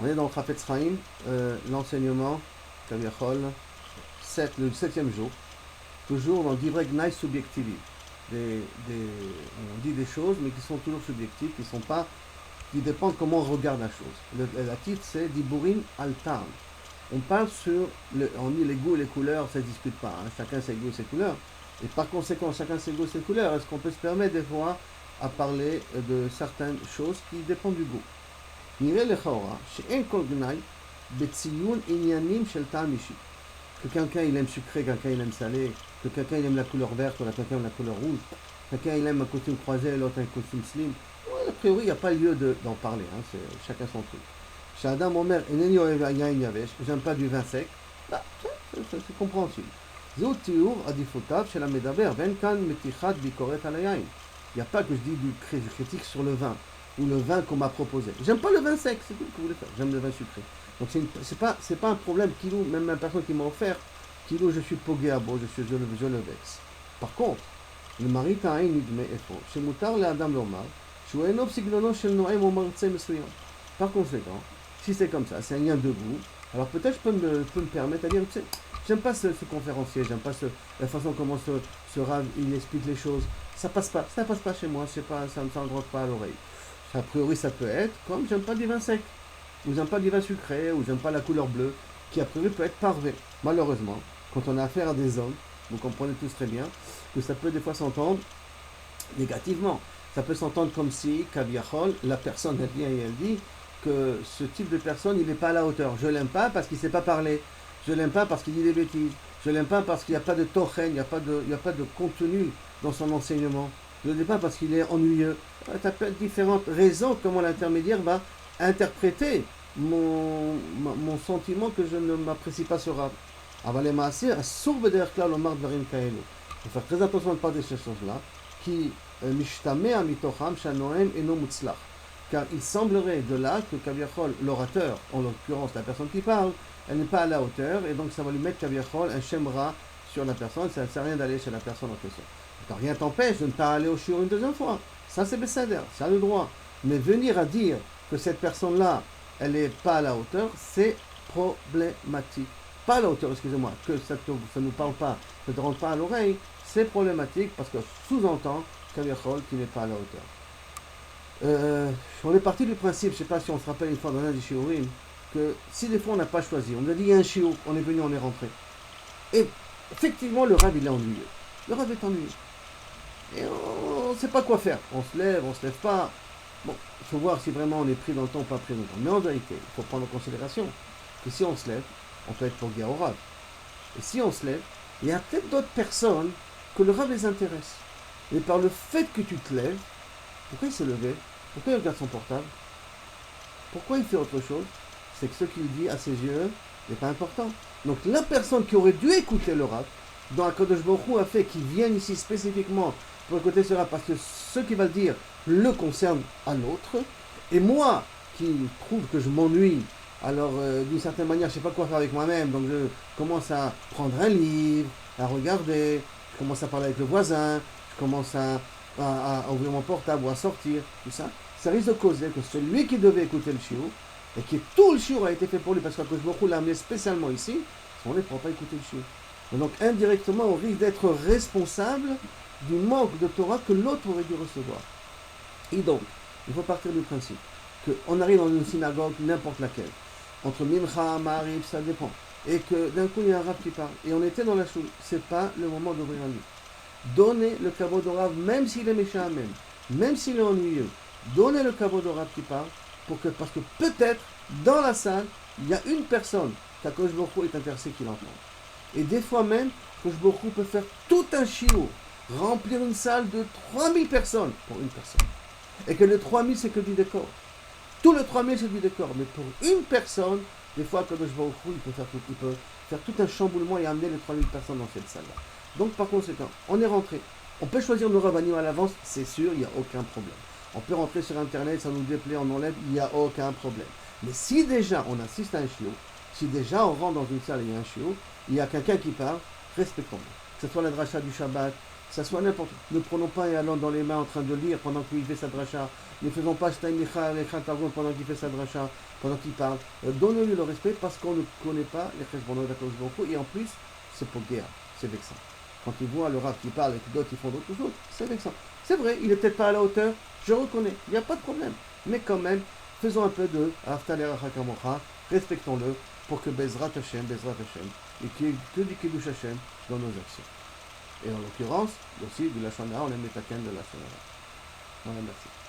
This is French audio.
On est dans le Chafetz Chaim, l'enseignement, Kaviachol, le 7e jour, toujours dans Divrei Gnai subjectivi. On dit des choses, mais qui sont toujours subjectives, qui dépendent comment on regarde la chose. La titre, c'est Diburim al Tam. On parle on dit les goûts et les couleurs, ça ne se discute pas. Hein. Chacun ses goûts et ses couleurs. Et par conséquent, chacun ses goûts et ses couleurs. Est-ce qu'on peut se permettre des fois à parler de certaines choses qui dépendent du goût? נראה לכאורה שאין כל גנאי בציון עניינים של טעם אישי. Que quelqu'un il aime sucré, quelqu'un il aime salé, que quelqu'un il aime la couleur verte, ou quelqu'un aime la couleur rouge, quelqu'un il aime un costume croisé, l'autre un costume slim. Ouais, a priori, il n'y a pas lieu d'en parler, hein, c'est chacun son truc. Shadam Omer, j'aime pas du vin sec, bah, c'est compréhensible. זהו תיאור עדיפותיו של המדבר, ואין כאן מתיחת ביקורת על היין. Il n'y a pas que je critique sur le vin, ou le vin qu'on m'a proposé. J'aime pas le vin sec, c'est tout ce que vous voulez faire, j'aime le vin sucré. Donc c'est pas un problème, Kilou, même la personne qui m'a offert, Kilou, je suis pogué à beau, je le vexe. Par contre, le mari ta'ain nidme efo, shemutar le adam lomar, שהוא אינו בסגנונו של נואם או מרצה מסוים. Par conséquent, si c'est comme ça, c'est un lien de goût, alors peut-être je peux me permettre à dire, tu sais, j'aime pas ce conférencier, j'aime pas la façon comment ce rave, il explique les choses, ça passe pas chez moi, ça me s'engrange pas à l'oreille. A priori, ça peut être comme j'aime pas du vin sec, ou j'aime pas du vin sucré, ou j'aime pas la couleur bleue, qui a priori peut être parvé. Malheureusement, quand on a affaire à des hommes, vous comprenez tous très bien, que ça peut des fois s'entendre négativement. Ça peut s'entendre comme si, Kaviachol, la personne elle vient et elle dit que ce type de personne, il n'est pas à la hauteur. Je l'aime pas parce qu'il ne sait pas parler. Je l'aime pas parce qu'il dit des bêtises. Je l'aime pas parce qu'il n'y a pas de tochen, il n'y a pas de contenu dans son enseignement. Je ne l'aime pas parce qu'il est ennuyeux. Ça peut être différentes raisons comment l'intermédiaire va interpréter mon sentiment que je ne m'apprécie pas sur Rav. אבל למעשה, אסור בדרך כלל לומר דברים כאלו. Il faut faire très attention de ne pas dire ces choses-là, qui משתמע מתוכם שהנואם אינו מוצלח. Car il semblerait de là que Kaviachol, l'orateur, en l'occurrence la personne qui parle, elle n'est pas à la hauteur, et donc ça va lui mettre Kaviachol un shemra sur la personne, ça ne sert à rien d'aller chez la personne en question. Donc rien t'empêche de ne pas aller au shiur une deuxième fois. Ça c'est besséder, ça a le droit. Mais venir à dire que cette personne-là, elle n'est pas à la hauteur, c'est problématique. Pas à la hauteur, excusez-moi, que ça ne nous parle pas, ça ne te rentre pas à l'oreille, c'est problématique parce que sous-entend Kaviachol qui n'est pas à la hauteur. On est parti du principe, je ne sais pas si on se rappelle une fois dans l'un des shiurim, que si des fois on n'a pas choisi, on nous a dit il y a un shiur, on est venu, on est rentré. Et effectivement, le Rav il est ennuyeux. Le Rav est ennuyeux. Et on ne sait pas quoi faire. On se lève pas. Bon, il faut voir si vraiment on est pris dans le temps ou pas pris dans le temps. Mais en vérité, il faut prendre en considération que si on se lève, on peut être pour guerre au Rav. Et si on se lève, il y a peut-être d'autres personnes que le Rav les intéresse. Et par le fait que tu te lèves, pourquoi il s'est levé? Pourquoi il regarde son portable? Pourquoi il fait autre chose? C'est que ce qu'il dit à ses yeux n'est pas important. Donc la personne qui aurait dû écouter le Rav, dont Akadosh Baruch Hu a fait qu'il vienne ici spécifiquement pour écouter ce Rav, parce que ce qu'il va dire le concerne à l'autre, et moi qui trouve que je m'ennuie, alors d'une certaine manière je ne sais pas quoi faire avec moi-même, donc je commence à prendre un livre, à regarder, je commence à parler avec le voisin, je commence à ouvrir mon portable ou à sortir, tout ça, ça risque de causer que celui qui devait écouter le shiur, et que tout le shiur a été fait pour lui, parce que Akadosh Baruch Hu l'a amené spécialement ici, on ne pourra pas écouter le shiur. Donc indirectement, on risque d'être responsable du manque de Torah que l'autre aurait dû recevoir. Et donc, il faut partir du principe qu'on arrive dans une synagogue, n'importe laquelle, entre Mincha, Ma'ariv, ça dépend, et que d'un coup il y a un Rav qui parle, et on était dans la choule, c'est pas le moment d'ouvrir un livre. Donnez le kavod au Rav, même s'il est méchant même s'il est ennuyeux, donnez le kavod au Rav qui parle, parce que peut-être, dans la salle, il y a une personne qu'Akadosh Baruch Hu est intéressé qu'il entende. Et des fois même, Akadosh Baruch Hu peut faire tout un shiur, remplir une salle de 3000 personnes pour une personne. Et que le 3000 c'est que du décor. Tout le 3000 c'est du décor. Mais pour une personne, des fois Akadosh Baruch Hu, il peut faire tout un chamboulement et amener les 3000 personnes dans cette salle-là. Donc par conséquent, on est rentré. On peut choisir nos revenus à l'avance, c'est sûr, il n'y a aucun problème. On peut rentrer sur internet, ça nous déplaît, on enlève, il n'y a aucun problème. Mais si déjà on assiste à un shiur, si déjà on rentre dans une salle et il y a un shiur, il y a quelqu'un qui parle, respectons-le. Que ce soit la dracha du Shabbat, ça soit n'importe quoi. Ne prenons pas et allons dans les mains en train de lire pendant qu'il fait sa dracha. Ne faisons pas pendant qu'il fait sa dracha, pendant qu'il parle. Donnons-lui le respect parce qu'on ne connaît pas les cheshbonot d'Akadosh Baruch Hu. Et en plus, c'est pour guerre, c'est vexant. Quand il voit le Rav qui parle et que d'autres ils font d'autres choses, c'est vexant. C'est vrai, il n'est peut-être pas à la hauteur, je reconnais, il n'y a pas de problème. Mais quand même, faisons un peu de respectons-le pour que Bezrat Hashem, et qu'il y ait que du Kiddush Hashem dans nos actions. Et en l'occurrence, aussi, du Lachon Hara, on aime les taken de Lachon Hara. Voilà, merci.